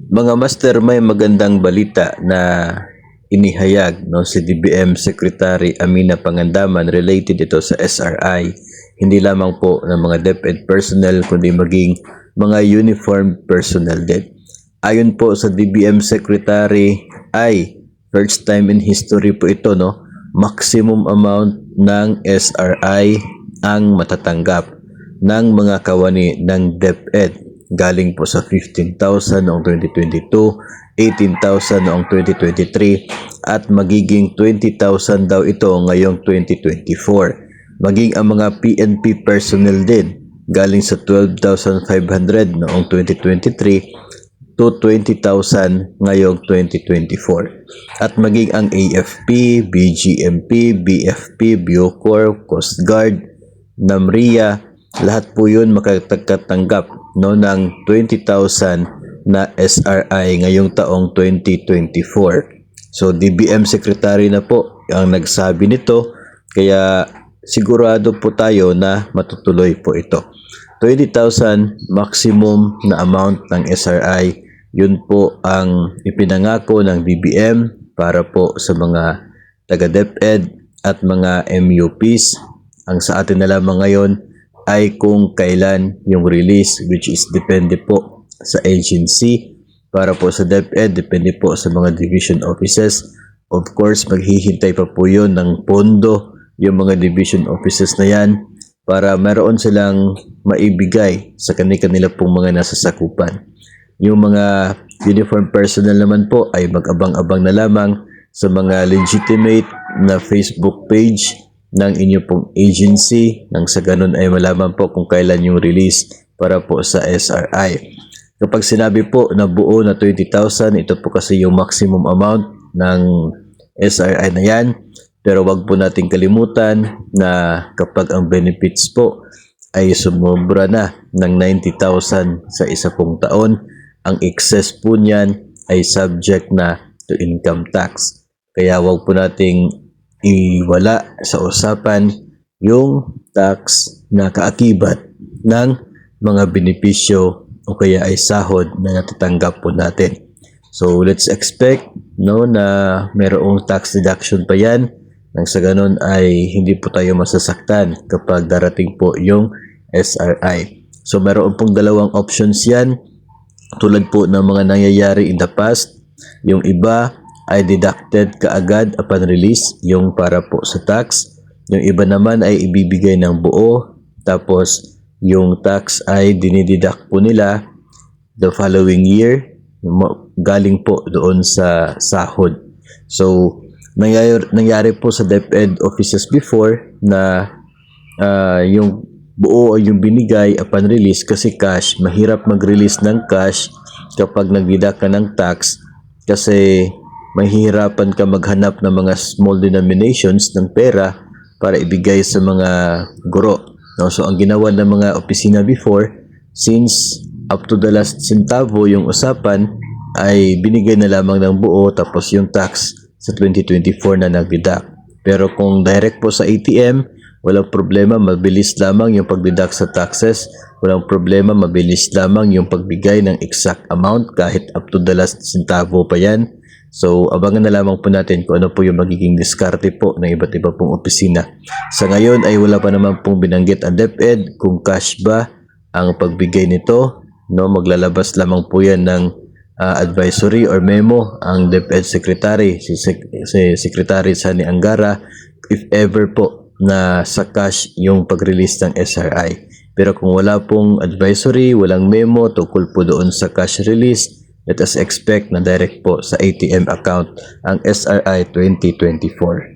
Mga master, may magandang balita na inihayag si DBM Secretary Amina Pangandaman related ito sa SRI. Hindi lamang po ng mga DepEd personnel kundi maging mga uniformed personnel din. Ayon po sa DBM Secretary ay first time in history po ito, maximum amount ng SRI ang matatanggap ng mga kawani ng DepEd. Galing po sa 15,000 noong 2022, 18,000 noong 2023 at magiging 20,000 daw ito ngayong 2024. Maging ang mga PNP personnel din galing sa 12,500 noong 2023 to 20,000 ngayong 2024. At maging ang AFP, BGMP, BFP, Bucor, Coast Guard, NAMRIA, lahat po yun makatatanggap ng 20,000 na SRI ngayong taong 2024. So DBM Secretary na po ang nagsabi nito, kaya sigurado po tayo na matutuloy po ito. 20,000 maximum na amount ng SRI, yun po ang ipinangako ng DBM para po sa mga taga-DepEd at mga MUPs. Ang sa atin na lamang ngayon ay kung kailan yung release, which is depende po sa agency. Para po sa DepEd, depende po sa mga division offices. Of course, maghihintay pa po yun ng pondo yung mga division offices na yan para meron silang maibigay sa kanila pong mga nasasakupan. Yung mga uniform personnel naman po ay mag-abang-abang na lamang sa mga legitimate na Facebook page ng inyo pong agency, nang sa ganun ay malaman po kung kailan yung release para po sa SRI. Kapag sinabi po na buo na 20,000, ito po kasi yung maximum amount ng SRI na yan. Pero wag po nating kalimutan na kapag ang benefits po ay sumobra na ng 90,000 sa isa pong taon, ang excess po niyan ay subject na to income tax. Kaya wag po nating iwala sa usapan yung tax na kaakibat ng mga benepisyo o kaya ay sahod na natatanggap po natin. So let's expect na mayroong tax deduction pa yan, nang sa ganun ay hindi po tayo masasaktan kapag darating po yung SRI. So mayroon pong dalawang options yan, tulad po ng mga nangyayari in the past. Yung iba ay deducted kaagad upon release, yung para po sa tax. Yung iba naman ay ibibigay ng buo, tapos yung tax ay dinideduct po nila the following year, galing po doon sa sahod. So nangyari po sa DepEd offices before na yung buo o yung binigay upon release, kasi cash, mahirap mag-release ng cash kapag nag-deduct ka ng tax, kasi mahihirapan ka maghanap ng mga small denominations ng pera para ibigay sa mga guro. So ang ginawa ng mga opisina before, since up to the last centavo yung usapan, ay binigay na lamang ng buo, tapos yung tax sa 2024 na nag-deduct. Pero kung direct po sa ATM, walang problema, mabilis lamang yung pag-deduct sa taxes. Walang problema, mabilis lamang yung pagbigay ng exact amount kahit up to the last centavo pa yan. So, abangan na lamang po natin kung ano po yung magiging diskarte po ng iba't iba pong opisina. Sa ngayon ay wala pa naman pong binanggit ang DepEd kung cash ba ang pagbigay nito. Maglalabas lamang po yan ng advisory or memo ang DepEd Secretary, si Secretary Sani Angara, if ever po na sa cash yung pag-release ng SRI. Pero kung wala pong advisory, walang memo tungkol po doon sa cash release, let us expect na direct po sa ATM account ang SRI 2024.